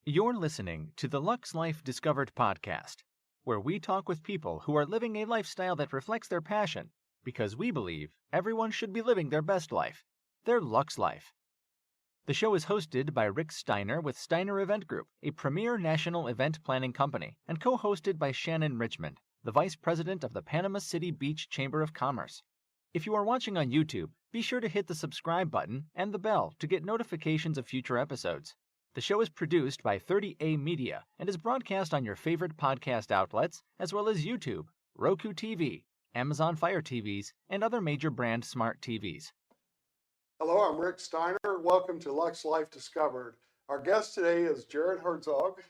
You're listening to the Lux Life Discovered podcast, where we talk with people who are living a lifestyle that reflects their passion, because we believe everyone should be living their best life, their Lux Life. The show is hosted by Rick Steiner with Steiner Event Group, a premier national event planning company, and co-hosted by Shannon Richmond, the Vice President of the Panama City Beach Chamber of Commerce. If you are watching on YouTube, be sure to hit the subscribe button and the bell to get notifications of future episodes. The show is produced by 30A Media and is broadcast on your favorite podcast outlets, as well as YouTube, Roku TV, Amazon Fire TVs, and other major brand smart TVs. Hello, I'm Rick Steiner. Welcome to Lux Life Discovered. Our guest today is Jared Herzog.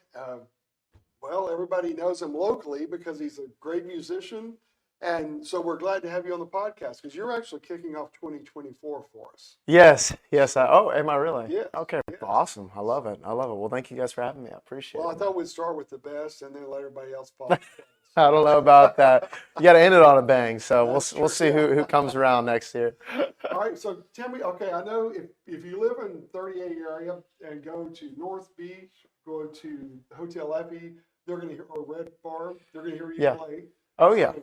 Well, everybody knows him locally because he's a great musician. And so we're glad to have you on the podcast because you're actually kicking off 2024 for us. Yes. Am I really? Yes. Okay, yes. Awesome. I love it. Well, thank you guys for having me. I appreciate Well, it. I thought we'd start with the best and then let everybody else follow. I don't know about that. You got to end it on a bang. So we'll That's see true. who comes around next year. All right, so tell me, okay, I know if you live in 38 area and go to North Beach, go to Hotel Effie, they're going to hear, or Red Farm, they're going to hear you Yeah. play. Oh yeah. So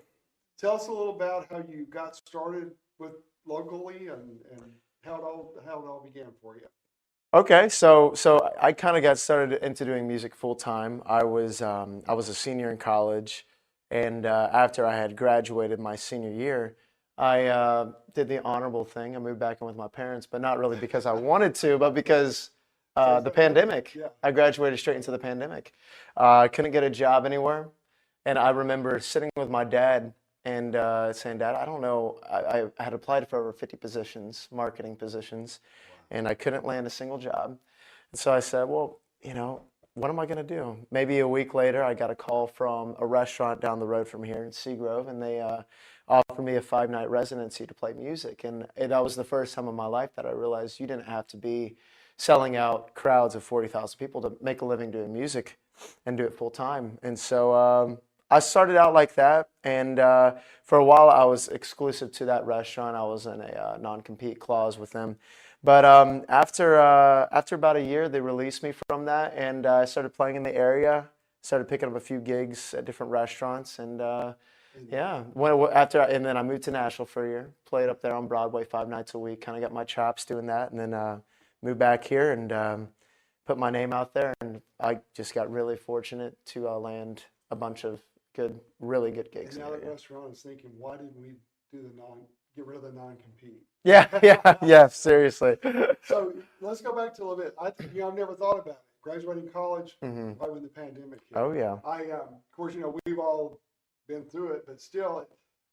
tell us a little about how you got started with locally and how it all began for you. Okay, so I kind of got started into doing music full time. I was a senior in college, and after I had graduated my senior year, I did the honorable thing. I moved back in with my parents, but not really because I wanted to, but because the pandemic. Yeah. I graduated straight into the pandemic. I couldn't get a job anywhere, and I remember sitting with my dad and saying, "Dad, I don't know. I had applied for over 50 positions, marketing positions, and I couldn't land a single job." And so I said, "Well, what am I going to do?" Maybe a week later, I got a call from a restaurant down the road from here in Seagrove, and they offered me a 5-night residency to play music. And that was the first time in my life that I realized you didn't have to be selling out crowds of 40,000 people to make a living doing music and do it full time. And so I started out like that, and for a while I was exclusive to that restaurant. I was in a non-compete clause with them. But after about a year, they released me from that, and I started playing in the area. Started picking up a few gigs at different restaurants, and yeah. And then I moved to Nashville for a year. Played up there on Broadway 5 nights a week. Kind of got my chops doing that, and then moved back here and put my name out there. And I just got really fortunate to land a bunch of really good gigs. And now the restaurant is thinking, why didn't we get rid of the non-compete? Yeah, seriously. So let's go back to a little bit. I've never thought about it. Graduating college, Mm-hmm. right when the pandemic hit. Oh yeah. Of course, we've all been through it, but still,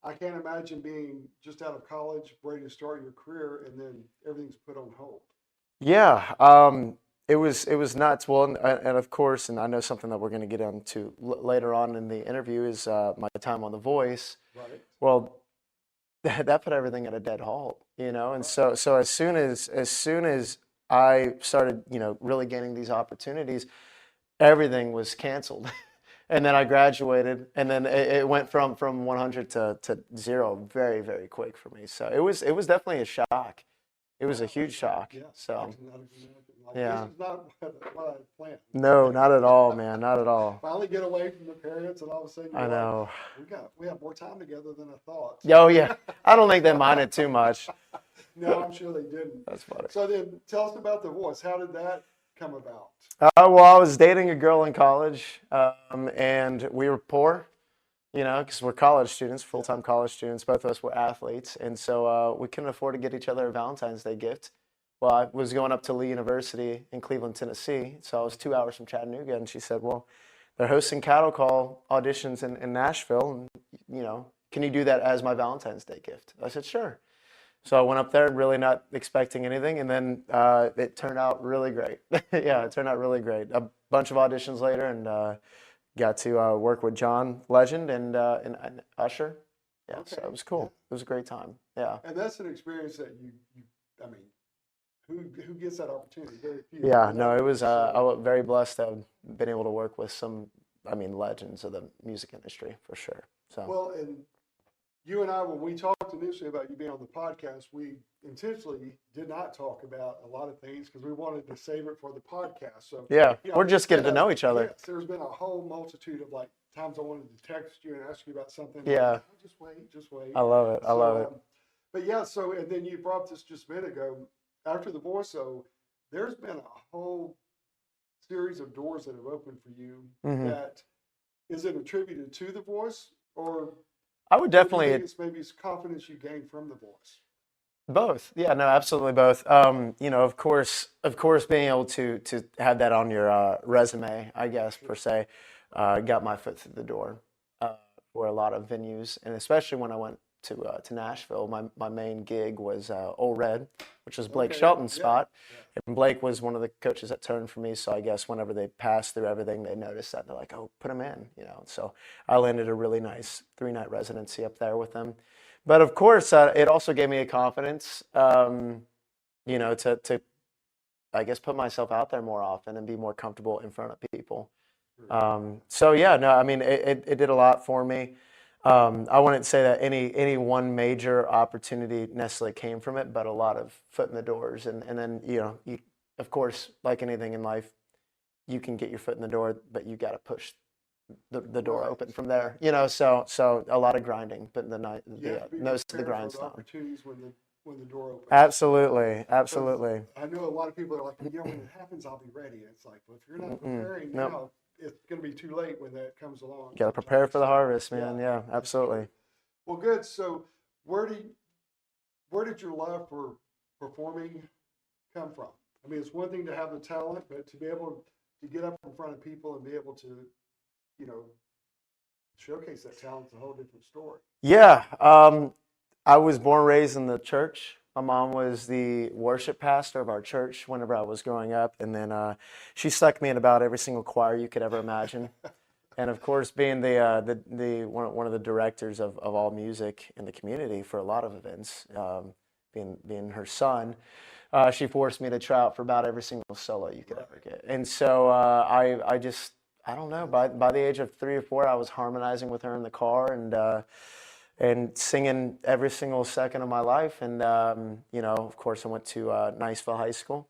I can't imagine being just out of college, ready to start your career, and then everything's put on hold. Yeah, it was nuts. Well, and of course, and I know something that we're going to get into later on in the interview is my time on The Voice. Right. Well, that put everything at a dead halt, And so as soon as I started, really gaining these opportunities, everything was canceled. And then I graduated, and then it went from 100 to 0 very, very quick for me. So it was definitely a shock. It was a huge shock. Yeah. So This is not what I planned. no, not at all, man, not at all. Finally get away from the parents, and all of a sudden I know. we have more time together than I thought. Oh yeah, I don't think they minded too much. No, I'm sure they didn't. That's funny. So then, tell us about The Voice. How did that come about? Well, I was dating a girl in college, and we were poor, because we're college students, full-time college students. Both of us were athletes, and so we couldn't afford to get each other a Valentine's Day gift. Well, I was going up to Lee University in Cleveland, Tennessee, so I was 2 hours from Chattanooga, and she said, "Well, they're hosting cattle call auditions in Nashville, and, can you do that as my Valentine's Day gift?" I said, "Sure." So I went up there really not expecting anything, and then it turned out really great. Yeah, it turned out really great. A bunch of auditions later, and got to work with John Legend and Usher. Yeah, Okay. so it was cool. It was a great time. Yeah. And that's an experience that who gets that opportunity? Very few. Yeah, no, it was. I was very blessed to have been able to work with some, legends of the music industry for sure. So. Well, and you and I, when we talked initially about you being on the podcast, we intentionally did not talk about a lot of things because we wanted to save it for the podcast. So Yeah, you know, we're just getting to know each other. yes, there's been a whole multitude of like times I wanted to text you and ask you about something. Yeah. Like, oh, just wait. I love it. I love it. But yeah, so and then you brought this just a minute ago. After the voice, so there's been a whole series of doors that have opened for you. Mhm. That is it attributed to the voice, or I would do you definitely think it's maybe it's confidence you gained from the voice? both. Yeah, no, absolutely both. You know, of course, being able to have that on your resume, I guess per se, got my foot through the door for a lot of venues, and especially when I went to Nashville. My main gig was Old Red, which was Blake Okay, Shelton's yeah, spot, yeah. and Blake was one of the coaches that turned for me. So I guess whenever they passed through everything, they noticed that, and they're like, "Oh, put him in," you know. So I landed a really nice 3-night residency up there with them. But of course, it also gave me a confidence, you know, to I guess put myself out there more often and be more comfortable in front of people. So yeah, no, I mean, it did a lot for me. I wouldn't say that any one major opportunity necessarily came from it, but a lot of foot in the doors, and then you know, of course, like anything in life, you can get your foot in the door, but you got to push the door Right. open from there. You know, so a lot of grinding, putting the You have to be nose to the prepared for the grindstone. opportunities when the door opens. Absolutely, absolutely. I know a lot of people are like, you know, when it happens, I'll be ready. And it's like, well, if you're not preparing Nope. now, it's going to be too late when that comes along. You got to prepare for the sometimes. harvest, man. Yeah, that's absolutely. true. Well, good. So, where did your love for performing come from? I mean, it's one thing to have the talent, but to be able to get up in front of people and be able to, you know, showcase that talent is a whole different story. Yeah, I was born and raised in the church. My mom was the worship pastor of our church whenever I was growing up, and then she stuck me in about every single choir you could ever imagine. And of course, being the one of the directors of all music in the community for a lot of events, being her son, she forced me to try out for about every single solo you could ever get. And so I just, I don't know, by the age of 3 or 4, I was harmonizing with her in the car and singing every single second of my life. And you know, of course, I went to Niceville High School,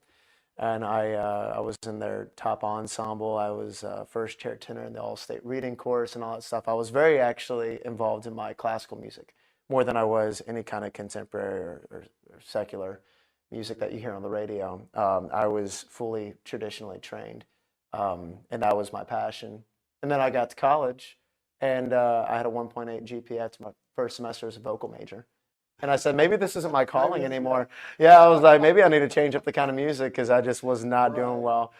and I was in their top ensemble. I was first chair tenor in the all-state reading course and all that stuff. I was very actually involved in my classical music more than I was any kind of contemporary or secular music that you hear on the radio. I was fully traditionally trained, and that was my passion. And then I got to college, and I had a 1.8 GPA after my first semester as a vocal major. And I said, maybe this isn't my calling anymore. Yeah, I was like, maybe I need to change up the kind of music because I just was not doing well.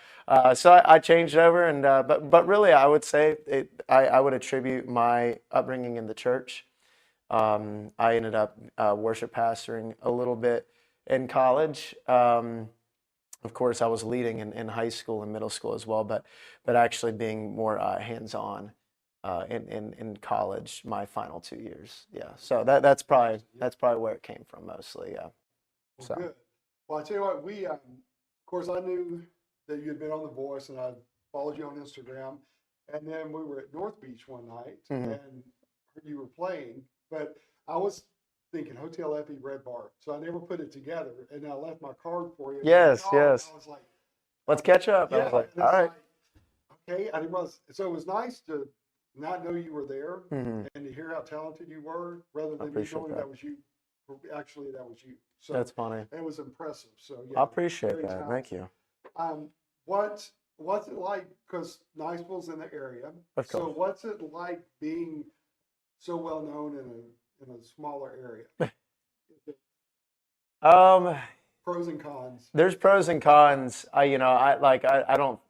So I changed over, and but really, I would say I would attribute my upbringing in the church. I ended up worship pastoring a little bit in college. Of course, I was leading in high school and middle school as well, but actually being more hands-on in college, my final 2 years. Yeah, so that's probably where it came from mostly. Yeah. Well, So. good. Well, I tell you what, we, of course, I knew that you had been on The Voice, and I followed you on Instagram. And then we were at North Beach one night, Mhm. and you were playing, but I was thinking Hotel Effie Red Bar, so I never put it together. And I left my card for you. And Yes, you called, yes. I was like, Let's catch up. I yeah. was like, And all it's right. like, okay, I didn't realize. So it was nice to not know you were there Mhm. and to hear how talented you were, rather than me appreciate knowing that. that was you. Actually, that was you. So That's funny. it was impressive. So yeah, I appreciate very that. Thank talented. you. What's it like? Because Niceville's in the area. Of So course. what's it like being so well known in a smaller area? Pros and cons. There's pros and cons. I don't,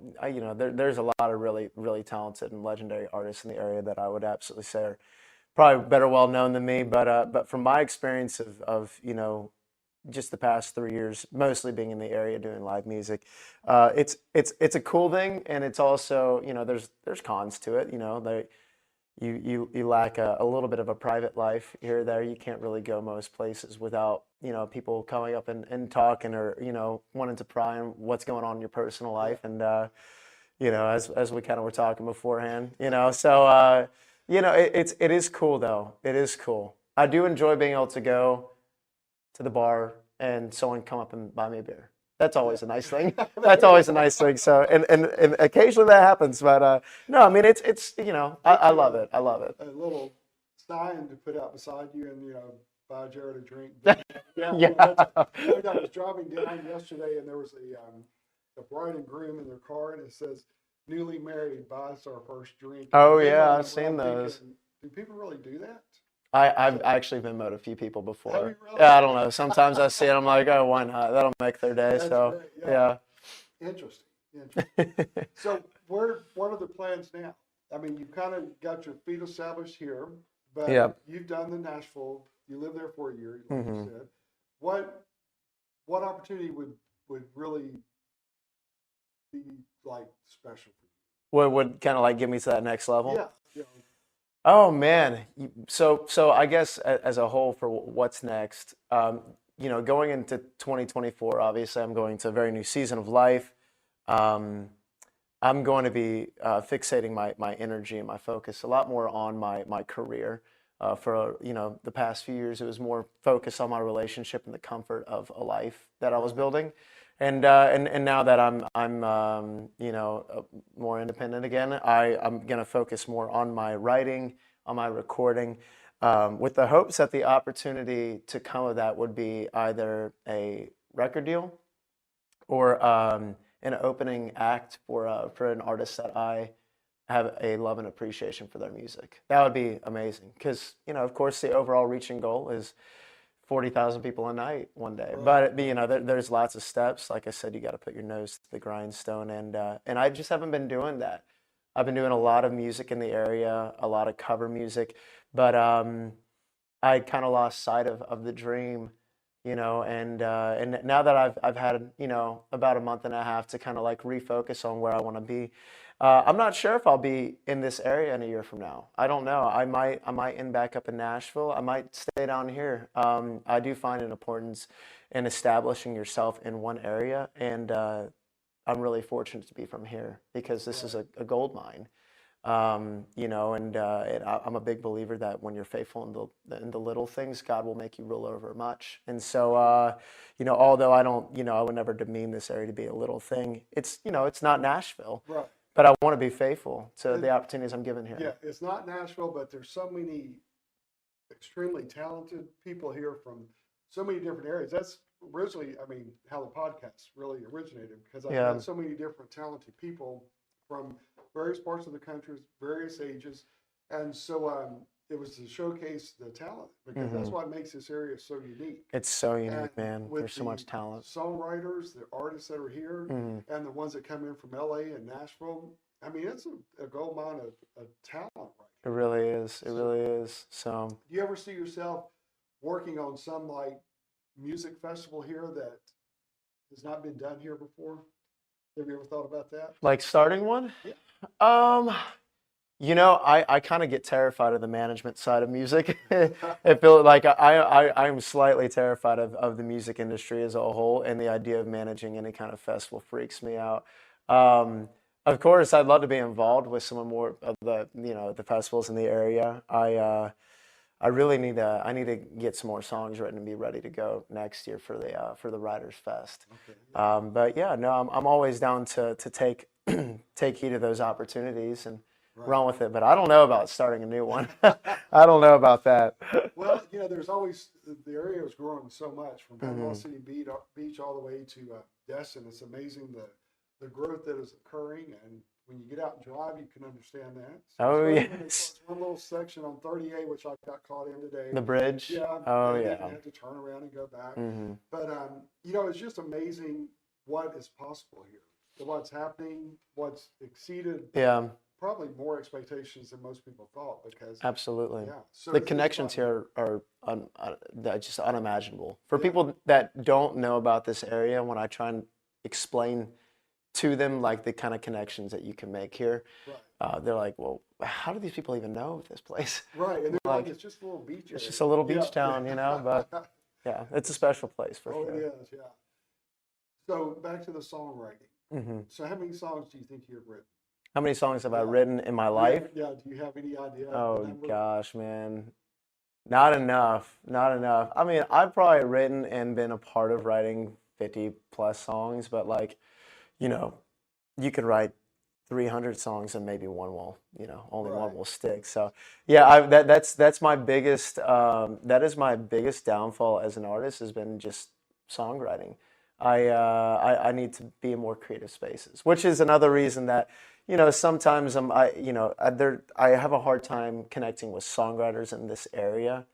there's a lot of really, really talented and legendary artists in the area that I would absolutely say are probably better well known than me. But from my experience of just the past 3 years, mostly being in the area doing live music, it's a cool thing, and it's also, there's cons to it. You lack a little bit of a private life here or there. You can't really go most places without people coming up and talking, or wanting to pry on what's going on in your personal life. And as we kind of were talking beforehand, it is cool though. It is cool. I do enjoy being able to go to the bar and someone come up and buy me a beer. That's always a nice thing. That's always a nice thing. So, and occasionally that happens, but no, I mean, it's I love it. I love it. A little sign to put out beside you and, buy Jared a drink. Yeah. Yeah. I was driving down yesterday and there was a bride and groom in their car and it says, newly married, buy us our first drink. Oh And yeah, I'm I've seen those. thinking, do people really do that? I've actually Venmoed a few people Have before. you really? Yeah, I don't know. Sometimes I see it, I'm like, oh, why not? That'll make their day. That's So great, yeah. Interesting. So what are the plans now? I mean, you've kind of got your feet established here, but Yeah. you've done the Nashville. You lived there for a year, like you Mhm. said. What opportunity would really be like special for Would kind of like get me to that next level. you? Yeah. Oh man. So I guess as a whole for what's next, going into 2024, obviously I'm going to a very new season of life. I'm going to be fixating my energy and my focus a lot more on my career. For the past few years, it was more focused on my relationship and the comfort of a life that I was building. And now that I'm more independent again, I'm gonna focus more on my writing, on my recording, with the hopes that the opportunity to come of that would be either a record deal or an opening act for an artist that I have a love and appreciation for their music. That would be amazing because of course the overall reaching goal is 40,000 people a night one day. But there's lots of steps. Like I said, you got to put your nose to the grindstone, and I just haven't been doing that. I've been doing a lot of music in the area, a lot of cover music, but I kind of lost sight of the dream, and now that I've had about a month and a half to kind of like refocus on where I want to be. I'm not sure if I'll be in this area in a year from now. I don't know. I might end back up in Nashville. I might stay down here. I do find an importance in establishing yourself in one area, and I'm really fortunate to be from here because this is a gold mine. And I'm a big believer that when you're faithful in the little things, God will make you rule over much. And so, although I would never demean this area to be a little thing. It's not Nashville. Right. But I want to be faithful to the opportunities I'm given here. Yeah, it's not Nashville, but there's so many extremely talented people here from so many different areas. That's originally, how the podcast really originated because I've had so many different talented people from various parts of the country, various ages, and so it was to showcase the talent because that's what makes this area so unique. It's so unique, And man. with There's so much talent. Songwriters, the artists that are here, and the ones that come in from LA and Nashville. It's a gold mine of talent right It really is. It really is. So, do you ever see yourself working on some like music festival here that has not been done here before? Have you ever thought about that? like starting one? Yeah. I kind of get terrified of the management side of music. I feel like I'm slightly terrified of the music industry as a whole, and the idea of managing any kind of festival freaks me out. Of course, I'd love to be involved with some more of the festivals in the area. I really need to get some more songs written and be ready to go next year for the Writers Fest. Okay. Yeah. But yeah, no, I'm always down to take take heed of those opportunities and run with it. But I don't know about starting a new one. I don't know about that. Well, there's always the area is growing so much from Panhandle City Beach all the way to Destin. It's amazing the growth that is occurring, and when you get out and drive, you can understand that. So yes. one little section on 38, which I got caught in today. The bridge. Yeah. Oh and yeah. I had to turn around and go back. But it's just amazing what is possible here. What's happening, what's exceeded. Yeah. Probably more expectations than most people thought because absolutely. Yeah. So the connections here are just unimaginable for people that don't know about this area. When I try and explain to them like the kind of connections that you can make here, they're like, "Well, how do these people even know this place?" Right, and they're like, "It's just a little beach area." It's just a little beach town, But yeah, it's a special place for sure. Oh, it is, yeah. So back to the songwriting. So how many songs do you think you've written? How many songs have I written in my life? Yeah, do you have any idea? Oh gosh, man. Not enough. Not enough. I mean, I've probably written and been a part of writing 50 plus songs, but like, you know, you could write 300 songs and maybe one will, only Right. one will stick. So, yeah, that's my biggest that is my biggest downfall as an artist has been just songwriting. I need to be in more creative spaces, which is another reason that, sometimes I have a hard time connecting with songwriters in this area,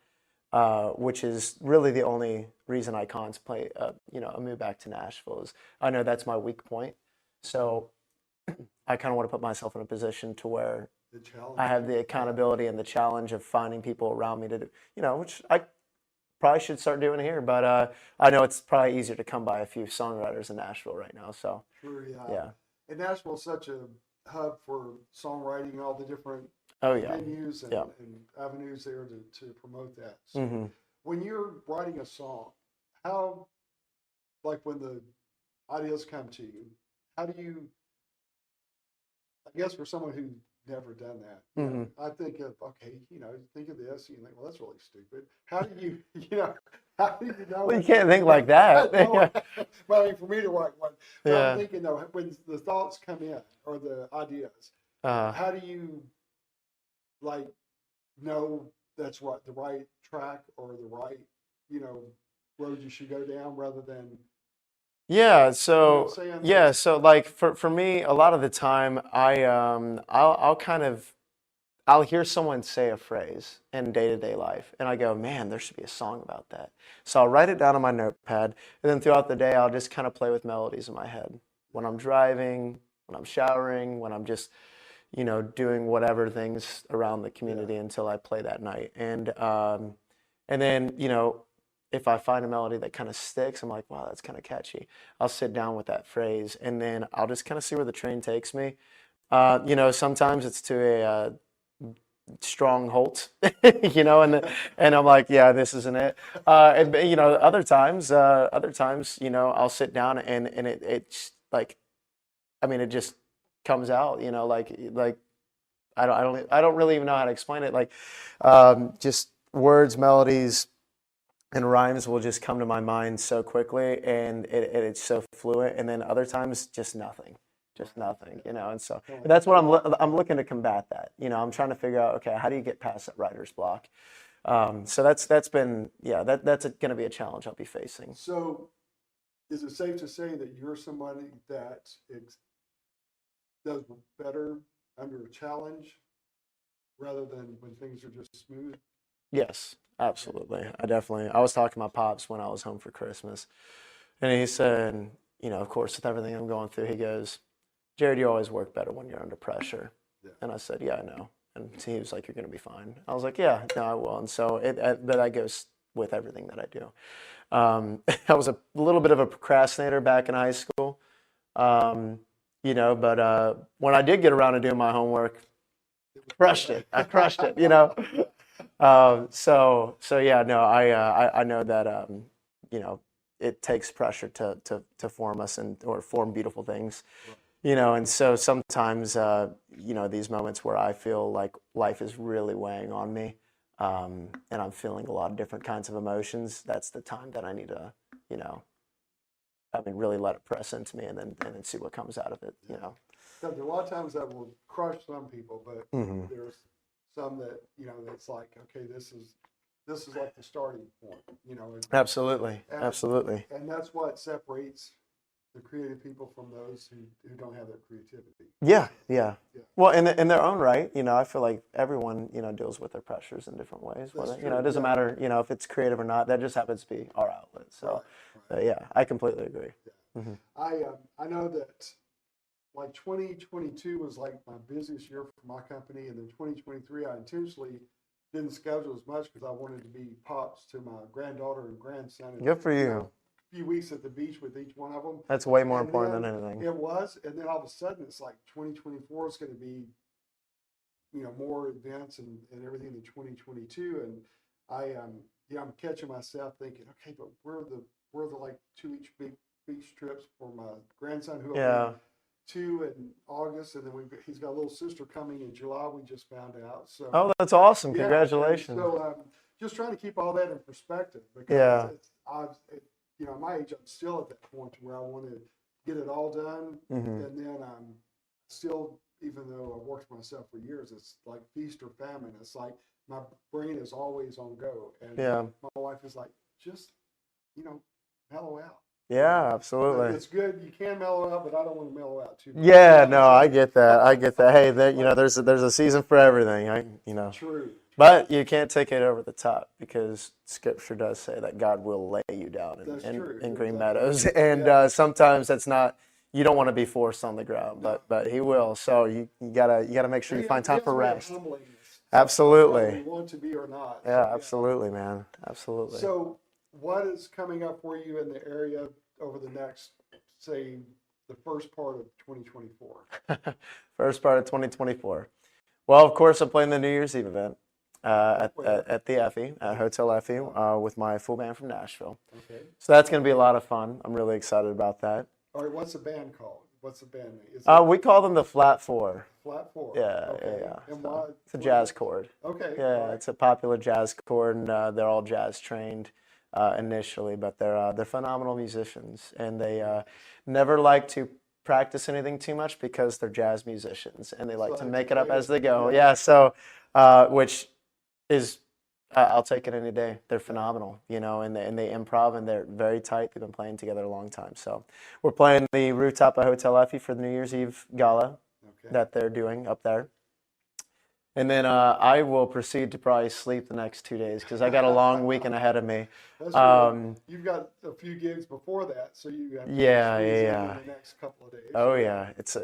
which is really the only reason I contemplate, a move back to Nashville is I know that's my weak point. So I kind of want to put myself in a position to where The challenge. I have the accountability and the challenge of finding people around me to do, which I probably should start doing here. But I know it's probably easier to come by a few songwriters in Nashville right now. So Sure, yeah. yeah. And Nashville's such a hub for songwriting, all the different Oh yeah. venues Yeah. and avenues there to promote that. So Hmm. when you're writing a song, how, like when the ideas come to you, how do you, I guess for someone who's never done that, I think of, okay, think of this, and you think, well, that's really stupid. How do you, how do you know? Well, you can't think like that. Well, I mean, for me to write one, but Yeah. I'm thinking though, when the thoughts come in or the ideas, Uh, how do you like know that's what the right track or the right, road you should go down rather than, Yeah, you know what I'm so saying? yeah, so like for me, a lot of the time I'll kind of I'll hear someone say a phrase in day-to-day life and I go, man, there should be a song about that. So I'll write it down on my notepad and then throughout the day I'll just kind of play with melodies in my head. When I'm driving, when I'm showering, when I'm just, doing whatever things around the Yeah. community until I play that night. And then, if I find a melody that kind of sticks, I'm like, wow, that's kind of catchy. I'll sit down with that phrase and then I'll just kind of see where the train takes me. Sometimes it's to a strong halt, and I'm like, yeah, this isn't it. Other times, I'll sit down and it's like, I mean, it just comes out, like I don't really even know how to explain it. Like, just words, melodies, and rhymes will just come to my mind so quickly, and it's so fluent. And then other times, just nothing. And so that's what I'm looking to combat that. I'm trying to figure out, okay, how do you get past that writer's block? So that's been, yeah, that's going to be a challenge I'll be facing. So is it safe to say that you're somebody that does better under a challenge rather than when things are just smooth? Yes, absolutely. I was talking to my pops when I was home for Christmas, and he said, of course, with everything I'm going through, he goes, Jared, you always work better when you're under pressure. Yeah. And I said, yeah, I know. And he was like, you're going to be fine. I was like, yeah, no, I will. And so but that goes with everything that I do. I was a little bit of a procrastinator back in high school, but when I did get around to doing my homework, crushed it. I crushed it. So yeah, no, I know that it takes pressure to form us or form beautiful things. And so sometimes, these moments where I feel like life is really weighing on me, and I'm feeling a lot of different kinds of emotions, that's the time that I need to, really let it press into me and then see what comes out of it, Because a lot of times that will crush some people, but there's some that, that's like, okay, this is like the starting point, Absolutely. and, Absolutely. and that's what separates the creative people from those who don't have that creativity. Yeah. Well, in their own right, I feel like everyone, deals with their pressures in different ways. That's Whether, true, it doesn't yeah. matter, if it's creative or not. That just happens to be our outlet. So, Right. yeah, I completely agree. I know that like 2022 was like my busiest year for my company, and then 2023 I intentionally didn't schedule as much because I wanted to be pops to my granddaughter and grandson. And, Good for you. A few weeks at the beach with each one of them. That's way more And important then than anything. It was, and then all of a sudden it's like 2024 is going to be, more events and everything than 2022, and I'm catching myself thinking, okay, but we're the like 2 each big beach trips for my grandson who will Yeah. be 2 in August, and then he's got a little sister coming in July. We just found out. So Oh, that's awesome. yeah, Congratulations. So just trying to keep all that in perspective because Yeah. my age, I'm still at that point where I want to get it all done, Mm-hmm. and then I'm still, even though I've worked for myself for years, it's like feast or famine. It's like my brain is always on go, and Yeah. my wife is like, just mellow out. Yeah, But absolutely. it's good. You can mellow out, but I don't want to mellow out too much. Yeah, no, I get that. I get that. Hey, there's a season for everything. True. But you can't take it over the top because Scripture does say that God will lay you down That's in true. green Exactly. meadows, and Yeah. Sometimes that's not. You don't want to be forced on the ground, but He will. So you gotta make sure you find time for rest. Absolutely. Whether we want to be or not. Yeah, So, absolutely, man. Absolutely. So, what is coming up for you in the area over the next, say, the first part of 2024? First part of 2024. Well, of course, I'm playing the New Year's Eve event at the Effie, at Hotel Effie, with my full band from Nashville. Okay. So that's going to be a lot of fun. I'm really excited about that. All right. What's the band called? What's the band name? We call them the Flat Four. Flat Four. Yeah, Okay. yeah. And So why? it's a jazz chord. Okay. Yeah, all right. it's a popular jazz chord, and they're all jazz trained initially, but they're phenomenal musicians, and they never like to practice anything too much because they're jazz musicians, and they like to make it up as they go. Yeah, so which is I'll take it any day. They're phenomenal, and they improv, and they're very tight. They've been playing together a long time. So we're playing the rooftop at Hotel Effie for the New Year's Eve gala that they're doing up there. And then I will proceed to probably sleep the next 2 days because I got a long weekend ahead of me. That's true. You've got a few gigs before that, so you have to squeeze in the next couple of days. Oh yeah, it's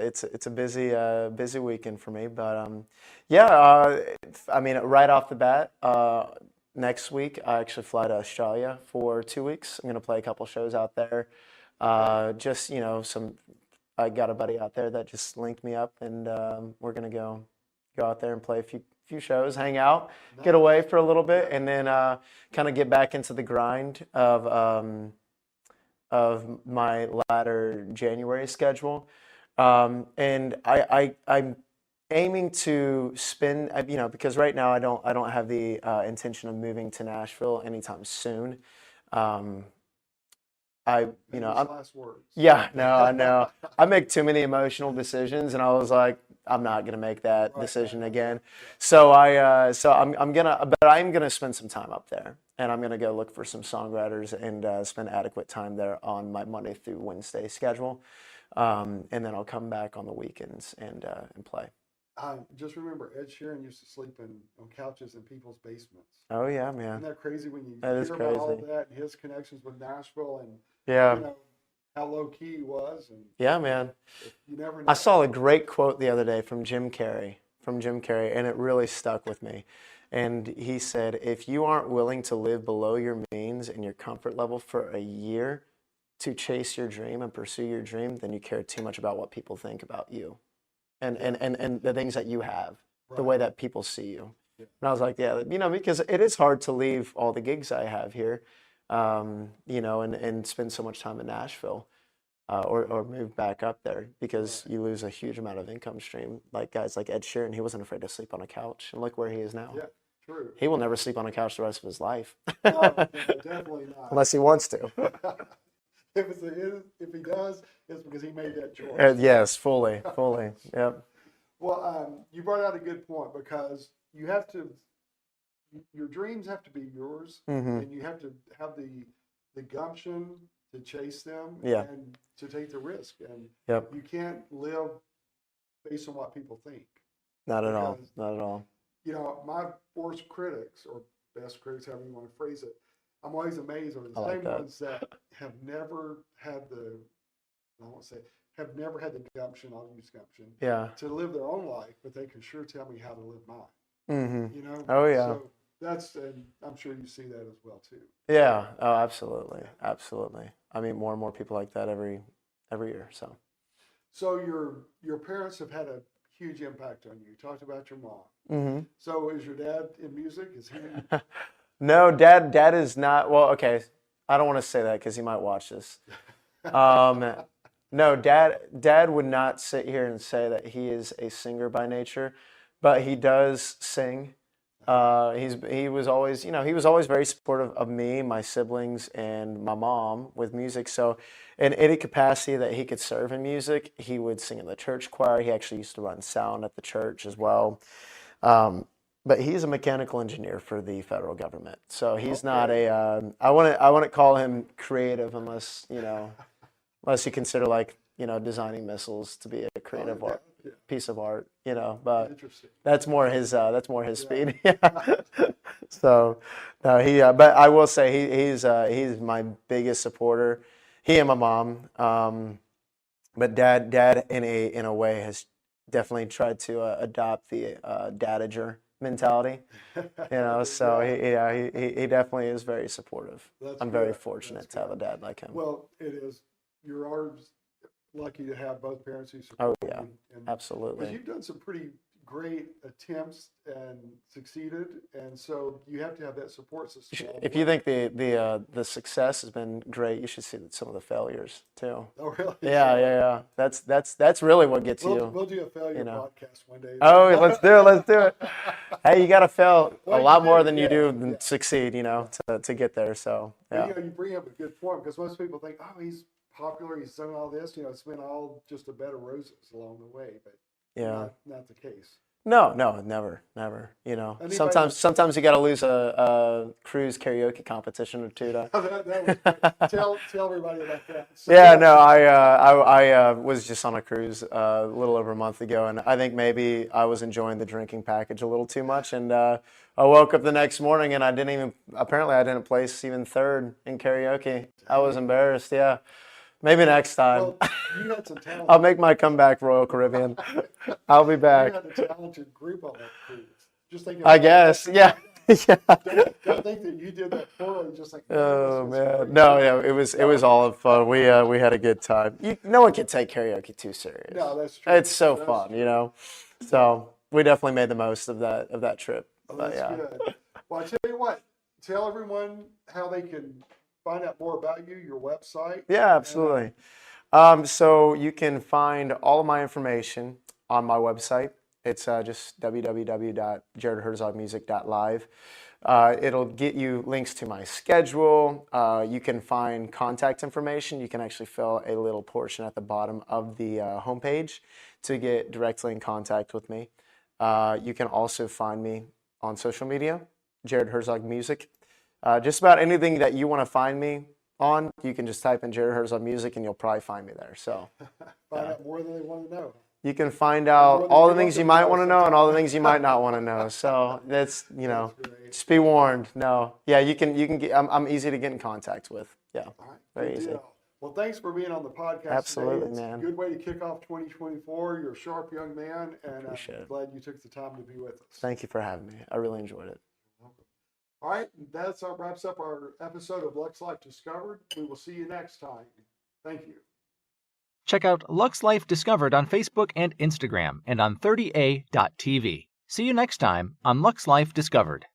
a busy weekend for me, but I mean, right off the bat, next week I actually fly to Australia for 2 weeks. I'm gonna play a couple shows out there. Just I got a buddy out there that just linked me up, and we're gonna go out there and play a few shows, hang out, get away for a little bit, and then kind of get back into the grind of my latter January schedule. And I'm aiming to spend, because right now I don't have the intention of moving to Nashville anytime soon. Last words. Yeah, no, I know. I make too many emotional decisions, and I was like, I'm not gonna make that decision again. So I'm gonna spend some time up there, and I'm gonna go look for some songwriters and spend adequate time there on my Monday through Wednesday schedule, and then I'll come back on the weekends and play. Just remember, Ed Sheeran used to sleep on couches in people's basements. Oh yeah, man. Isn't that crazy when you That is hear about all crazy. that and his connections with Nashville and Yeah. how low key he was? And Yeah, man. you never know. I saw a great quote the other day from Jim Carrey, and it really stuck with me. And he said, if you aren't willing to live below your means and your comfort level for a year to chase your dream and pursue your dream, then you care too much about what people think about you and the things that you have, the way that people see you. Yeah. And I was like, yeah, because it is hard to leave all the gigs I have here, and spend so much time in Nashville. Or move back up there because you lose a huge amount of income stream. Like guys like Ed Sheeran, he wasn't afraid to sleep on a couch, and look where he is now. Yeah, true. He will never sleep on a couch the rest of his life. No, definitely not. Unless he wants to. If he does, it's because he made that choice. Yes, fully. Yep. Well, you brought out a good point because you have to. Your dreams have to be yours, and you have to have the gumption to chase them and to take the risk. And you can't live based on what people think. Not at all. Not at all. My worst critics, or best critics, however you want to phrase it, I'm always amazed are the same ones that have never had have never had the gumption, I'll use gumption, to live their own life, but they can sure tell me how to live mine. Oh, yeah. So and I'm sure you see that as well too. Yeah. Oh, absolutely. Absolutely. I meet more and more people like that every year. So your parents have had a huge impact on you. You talked about your mom. Mm-hmm. So is your dad in music? Is he? No, dad is not. Well, okay. I don't want to say that because he might watch this. No, dad would not sit here and say that he is a singer by nature, but he does sing. He was always, he was always very supportive of me, my siblings, and my mom with music. So, in any capacity that he could serve in music, he would sing in the church choir. He actually used to run sound at the church as well. But he's a mechanical engineer for the federal government, so he's not a. I wouldn't call him creative unless unless you consider like designing missiles to be a creative piece of art. But that's more his speed. Yeah. So no, but I will say he's my biggest supporter. He and my mom. But dad in a way has definitely tried to adopt the dadager mentality, so he definitely is very supportive. I'm very fortunate to have a dad like him. Well, it is. You're always lucky to have both parents who support you. And Absolutely. Because you've done some pretty great attempts and succeeded, and so you have to have that support system. If you think the success has been great, you should see some of the failures too. Oh, really? Yeah. That's really what gets you. We'll do a failure podcast one day. Oh, let's do it. Hey, you got to fail a lot more than you do succeed, to get there. So yeah. You bring up a good point, because most people think, oh, he's popular, he's done all this, it's been all just a bed of roses along the way, but not the case. No, never. Sometimes you got to lose a cruise karaoke competition or two to. That was tell everybody about that. So, I was just on a cruise a little over a month ago, and I think maybe I was enjoying the drinking package a little too much, and I woke up the next morning and I didn't place even third in karaoke. I was embarrassed. Yeah. Maybe next time. Well, you had some talent. I'll make my comeback, Royal Caribbean. I'll be back. You had a talented group on that cruise. Just think. I guess, yeah. Don't think that you did that poorly. Just like. Oh man, no, yeah, it was all of fun. We had a good time. No one can take karaoke too serious. No, that's true. It's so fun, So we definitely made the most of that trip. Oh, that's good. Well, I tell you what. Tell everyone how they can find out more about you, your website. Yeah, absolutely. So you can find all of my information on my website. It's just www.jaredherzogmusic.live. It'll get you links to my schedule. You can find contact information. You can actually fill a little portion at the bottom of the homepage to get directly in contact with me. You can also find me on social media, Jared Herzog Music. Just about anything that you want to find me on, you can just type in Jared Herzog Music and you'll probably find me there. So find out more than they want to know. You can find out all the things you might want to know and all the things you might not want to know. So that's just be warned. No, yeah, you can get. I'm easy to get in contact with. Yeah, all right, very easy. Deal. Well, thanks for being on the podcast. Absolutely, today. It's man. a good way to kick off 2024. You're a sharp young man, and I'm it. glad you took the time to be with us. Thank you for having me. I really enjoyed it. All right, that wraps up our episode of Lux Life Discovered. We will see you next time. Thank you. Check out Lux Life Discovered on Facebook and Instagram and on 30a.tv. See you next time on Lux Life Discovered.